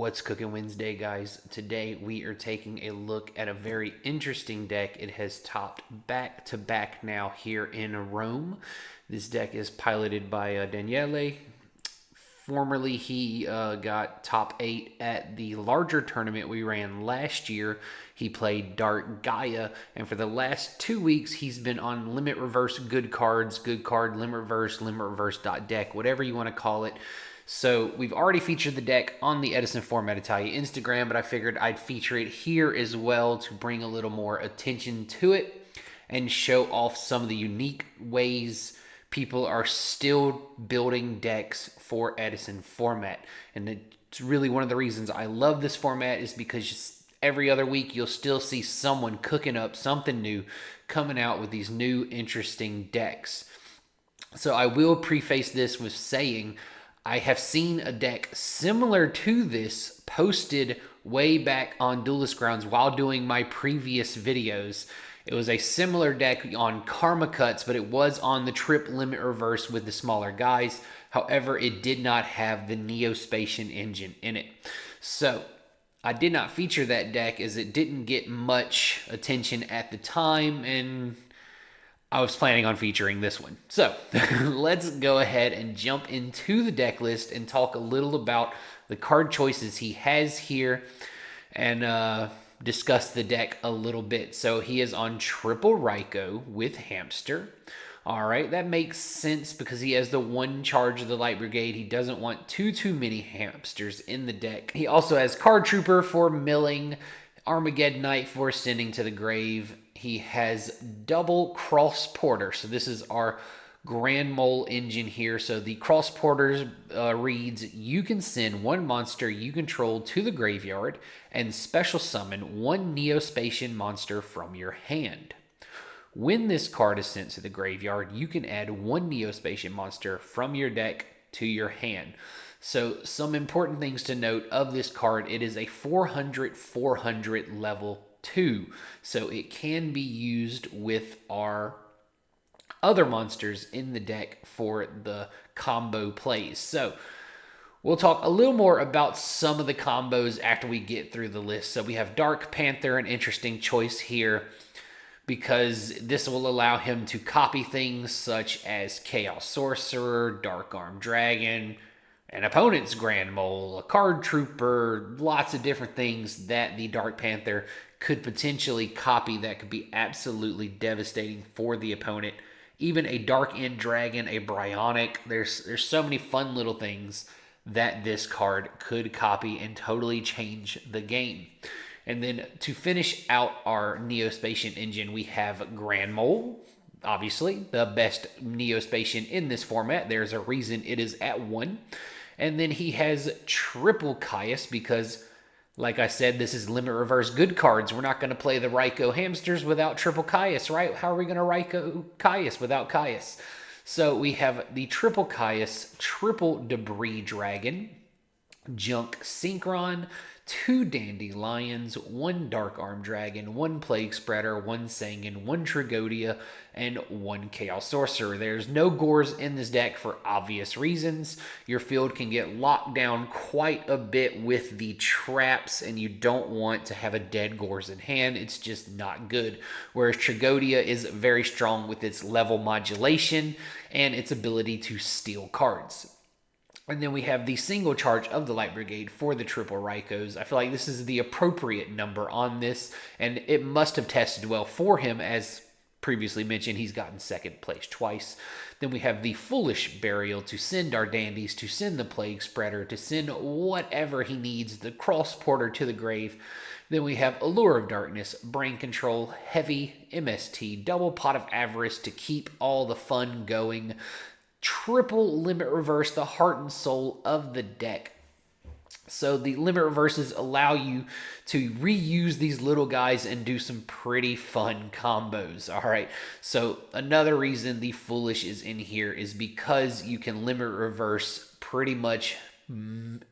What's Cooking Wednesday, guys? Today we are taking a look at a very interesting deck. It has topped back to back now here in Rome. This deck is piloted by Daniele. Formerly, he got top 8 at the larger tournament we ran last year. He played Dark Gaia, and for the last 2 weeks, he's been on Limit Reverse Good Cards, Good Card, Limit Reverse dot deck, whatever you want to call it. So we've already featured the deck on the Edison Format Italia Instagram, but I figured I'd feature it here as well to bring a little more attention to it and show off some of the unique ways people are still building decks for Edison Format. And it's really one of the reasons I love this format is because every other week you'll still see someone cooking up something new, coming out with these new interesting decks. So I will preface this with saying I have seen a deck similar to this posted way back on Duelist Grounds while doing my previous videos. It was a similar deck on Karma Cuts, but it was on the Trip Limit Reverse with the smaller guys. However, it did not have the Neospatian engine in it. So I did not feature that deck as it didn't get much attention at the time, and I was planning on featuring this one. So let's go ahead and jump into the deck list and talk a little about the card choices he has here and discuss the deck a little bit. So he is on triple Raikou with Hamster. All right, that makes sense because he has the one charge of the Light Brigade. He doesn't want too many hamsters in the deck. He also has Card Trooper for milling, Armageddon Knight for sending to the grave. He has double Cross Porter. So this is our Grand Mole engine here. So the Cross Porters reads, you can send one monster you control to the graveyard and special summon one Neospatian monster from your hand. When this card is sent to the graveyard, you can add one Neospatian monster from your deck to your hand. So some important things to note of this card, it is a 400 level 2. So it can be used with our other monsters in the deck for the combo plays. So we'll talk a little more about some of the combos after we get through the list. So we have Dark Panther, an interesting choice here, because this will allow him to copy things such as Chaos Sorcerer, Dark Arm Dragon, an opponent's Grand Mole, a Card Trooper, lots of different things that the Dark Panther could potentially copy that could be absolutely devastating for the opponent. Even a Dark End Dragon, a Bryonic, there's so many fun little things that this card could copy and totally change the game. And then to finish out our Neospatian engine, we have Grand Mole, obviously the best Neospatian in this format. There's a reason it is at 1. And then he has triple Caius because, like I said, this is Limit Reverse Good Cards. We're not going to play the Raikou Hamsters without triple Caius, right? How are we going to Raikou Caius without Caius? So we have the triple Caius, triple Debris Dragon, Junk Synchron, 2 Dandelions, 1 Dark Arm Dragon, 1 Plague Spreader, 1 Sangan, 1 Tragodia, and 1 Chaos Sorcerer. There's no Gores in this deck for obvious reasons. Your field can get locked down quite a bit with the traps, and you don't want to have a dead Gores in hand. It's just not good. Whereas Tragodia is very strong with its level modulation and its ability to steal cards. And then we have the single charge of the Light Brigade for the triple Raikous. I feel like this is the appropriate number on this, and it must have tested well for him. As previously mentioned, he's gotten second place twice. Then we have the Foolish Burial to send our dandies, to send the Plague Spreader, to send whatever he needs, the Cross Porter to the grave. Then we have Allure of Darkness, Brain Control, Heavy, MST, Double Pot of Avarice to keep all the fun going. Triple Limit Reverse, the heart and soul of the deck. So the Limit Reverses allow you to reuse these little guys and do some pretty fun combos. All right. So another reason the Foolish is in here is because you can Limit Reverse pretty much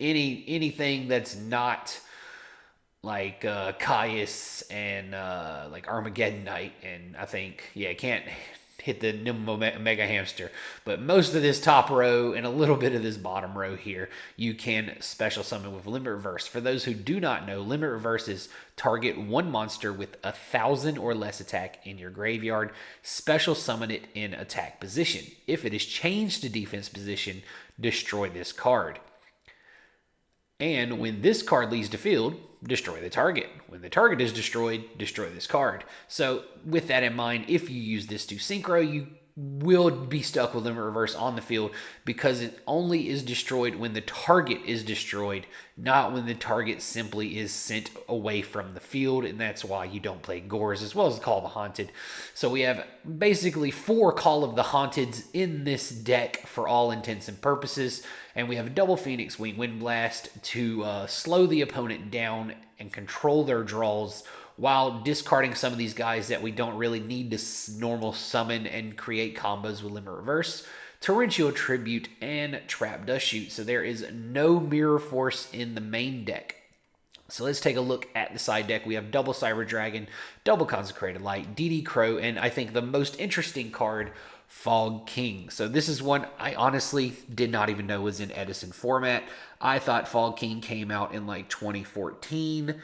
anything that's not like Caius and like Armageddon Knight. And I think, yeah, can't hit the mega hamster. But most of this top row and a little bit of this bottom row here, you can special summon with Limit Reverse. For those who do not know, Limit Reverse is target one monster with 1,000 or less attack in your graveyard, special summon it in attack position. If it is changed to defense position, destroy this card. And when this card leaves the field, destroy the target. When the target is destroyed, destroy this card. So with that in mind, if you use this to synchro, you will be stuck with Limit Reverse on the field because it only is destroyed when the target is destroyed, not when the target simply is sent away from the field, and that's why you don't play Gores as well as Call of the Haunted. So we have basically 4 Call of the Haunteds in this deck for all intents and purposes, and we have a double Phoenix Wing Wind Blast to slow the opponent down and control their draws, while discarding some of these guys that we don't really need to normal summon and create combos with Limit Reverse, Torrential Tribute, and Trap Dust Shoot. So there is no Mirror Force in the main deck. So let's take a look at the side deck. We have double Cyber Dragon, double Consecrated Light, DD Crow, and I think the most interesting card, Fog King. So this is one I honestly did not even know was in Edison format. I thought Fog King came out in like 2014.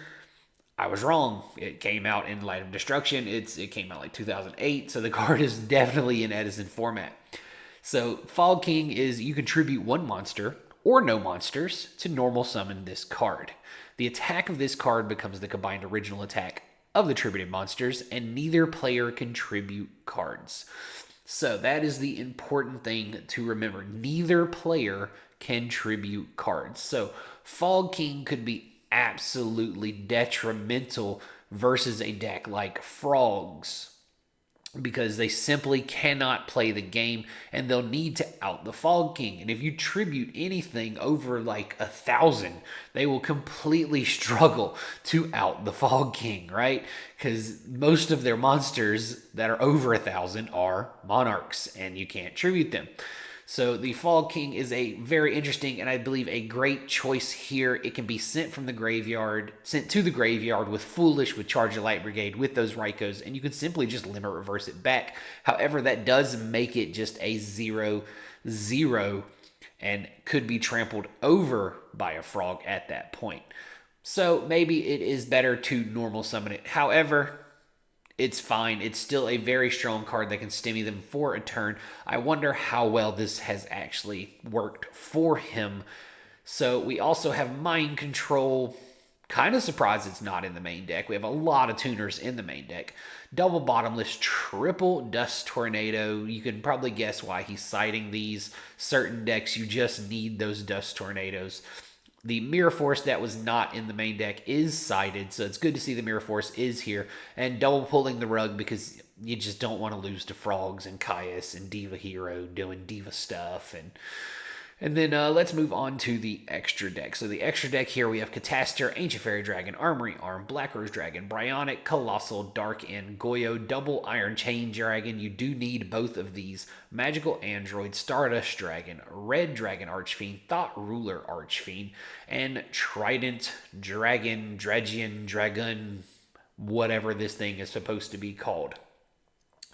I was wrong. It came out in Light of Destruction. It came out like 2008, so the card is definitely in Edison format. So Fog King is you contribute 1 monster or no monsters to normal summon this card. The attack of this card becomes the combined original attack of the tributed monsters, and neither player contribute cards. So that is the important thing to remember. Neither player can tribute cards. So Fog King could be absolutely detrimental versus a deck like Frogs because they simply cannot play the game and they'll need to out the Fog King. And if you tribute anything over like 1,000, they will completely struggle to out the Fog King, right? Because most of their monsters that are over 1,000 are monarchs and you can't tribute them. So the Fog King is a very interesting and I believe a great choice here. It can be sent to the graveyard with Foolish, with Charge of Light Brigade, with those Rykos, and you can simply just Limit Reverse it back. However, that does make it just a 0/0 and could be trampled over by a frog at that point. So maybe it is better to normal summon it. However, it's fine. It's still a very strong card that can stimmy them for a turn. I wonder how well this has actually worked for him. So we also have Mind Control. Kind of surprised it's not in the main deck. We have a lot of tuners in the main deck. Double Bottomless, triple Dust Tornado. You can probably guess why he's citing these. Certain decks, you just need those Dust Tornadoes. The Mirror Force that was not in the main deck is cited, so it's good to see the Mirror Force is here. And double pulling the rug because you just don't want to lose to Frogs and Caius and Diva Hero doing Diva stuff. And then let's move on to the extra deck. So the extra deck here, we have Catastor, Ancient Fairy Dragon, Armory Arm, Black Rose Dragon, Bryonic, Colossal, Dark End, Goyo, Double Iron Chain Dragon. You do need both of these. Magical Android, Stardust Dragon, Red Dragon Archfiend, Thought Ruler Archfiend, and Trident Dragon, Dragon, whatever this thing is supposed to be called.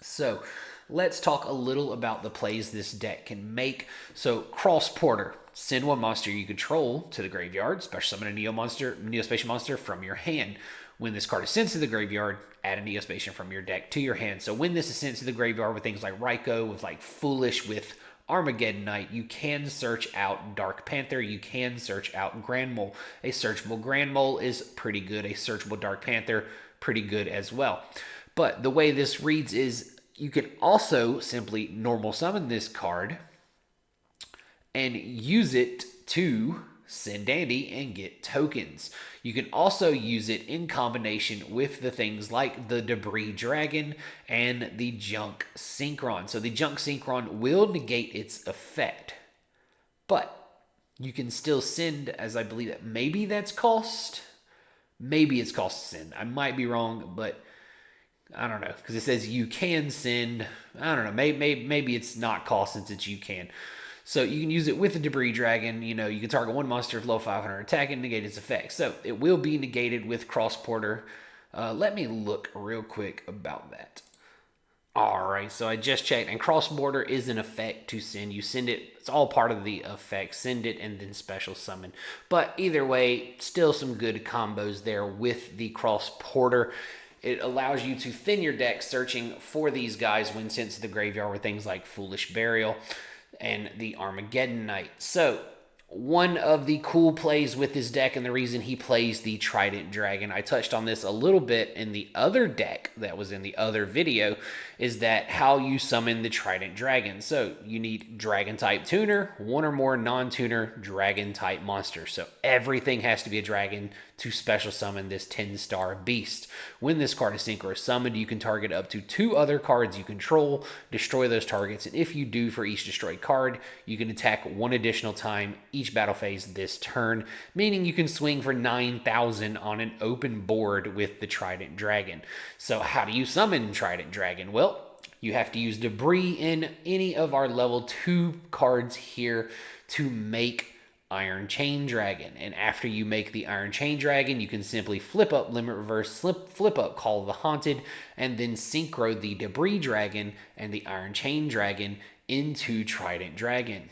So let's talk a little about the plays this deck can make. So Cross Porter, send 1 monster you control to the graveyard, special summon a Neospatial monster from your hand. When this card is sent to the graveyard, add a Neospatial from your deck to your hand. So when this is sent to the graveyard with things like Raikou, with like Foolish, with Armageddon Knight, you can search out Dark Panther, you can search out Grand Mole. A searchable Grand Mole is pretty good. A searchable Dark Panther, pretty good as well. But the way this reads is you can also simply normal summon this card and use it to send Dandy and get tokens. You can also use it in combination with the things like the Debris Dragon and the Junk Synchron. So the Junk Synchron will negate its effect, but you can still send, as I believe that maybe that's cost. Maybe it's cost to send. I might be wrong, but I don't know, because it says you can send. I don't know. Maybe it's not cost since it's you can. So you can use it with the Debris Dragon. You know, you can target 1 monster with low 500 attack and negate its effect. So it will be negated with Cross Porter. Let me look real quick about that. All right, so I just checked, and cross border is an effect to send. You send it, it's all part of the effect. Send it and then special summon. But either way, still some good combos there with the cross border. It allows you to thin your deck searching for these guys when sent to the graveyard with things like Foolish Burial and the Armageddon Knight. So one of the cool plays with this deck and the reason he plays the Trident Dragon, I touched on this a little bit in the other deck that was in the other video, is that how you summon the Trident Dragon. So you need Dragon type tuner, one or more non-tuner Dragon type monsters. So everything has to be a dragon to special summon this 10-star beast. When this card is synchro or summoned, you can target up to 2 other cards you control, destroy those targets, and if you do, for each destroyed card, you can attack 1 additional time each battle phase this turn, meaning you can swing for 9,000 on an open board with the Trident Dragon. So how do you summon Trident Dragon? Well, you have to use debris in any of our level 2 cards here to make Iron Chain Dragon. And after you make the Iron Chain Dragon, you can simply flip up Limit Reverse, flip up Call of the Haunted, and then synchro the Debris Dragon and the Iron Chain Dragon into Trident Dragon.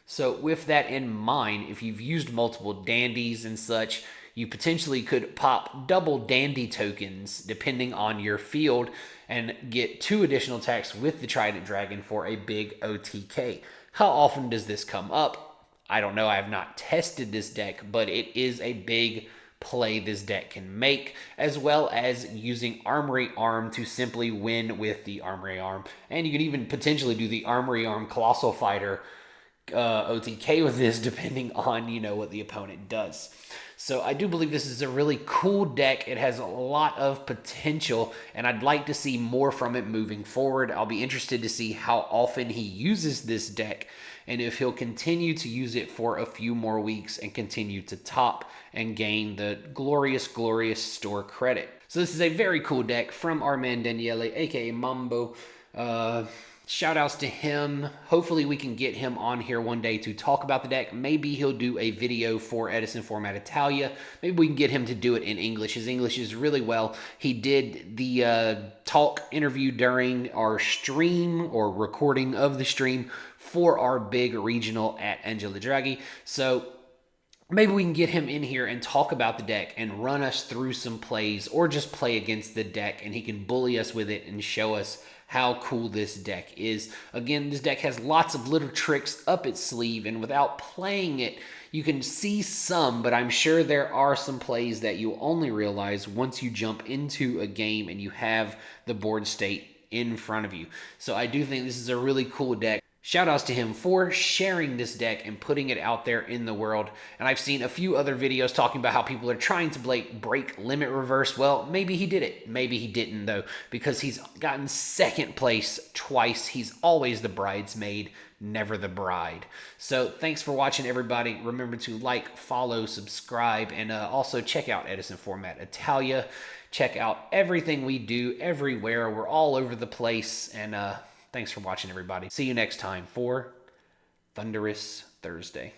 So with that in mind, if you've used multiple dandies and such, you potentially could pop double dandy tokens depending on your field and get 2 additional attacks with the Trident Dragon for a big OTK. How often does this come up? I don't know. I have not tested this deck, but it is a big play this deck can make, as well as using Armory Arm to simply win with the Armory Arm. And you can even potentially do the Armory Arm Colossal Fighter OTK with this, depending on, what the opponent does. So I do believe this is a really cool deck. It has a lot of potential, and I'd like to see more from it moving forward. I'll be interested to see how often he uses this deck, and if he'll continue to use it for a few more weeks and continue to top and gain the glorious, glorious store credit. So this is a very cool deck from our man Daniele, aka Mambo. Shout outs to him. Hopefully we can get him on here one day to talk about the deck. Maybe he'll do a video for Edison Format Italia. Maybe we can get him to do it in English. His English is really well. He did the talk interview during our stream or recording of the stream for our big regional at Angela Draghi. So maybe we can get him in here and talk about the deck and run us through some plays or just play against the deck, and he can bully us with it and show us how cool this deck is. Again, this deck has lots of little tricks up its sleeve, and without playing it, you can see some, but I'm sure there are some plays that you'll only realize once you jump into a game and you have the board state in front of you. So I do think this is a really cool deck. Shout outs to him for sharing this deck and putting it out there in the world. And I've seen a few other videos talking about how people are trying to break Limit Reverse. Well, maybe he did it. Maybe he didn't, though, because he's gotten second place twice. He's always the bridesmaid, never the bride. So thanks for watching, everybody. Remember to like, follow, subscribe, and also check out Edison Format Italia. Check out everything we do everywhere. We're all over the place. And thanks for watching, everybody. See you next time for Thunderous Thursday.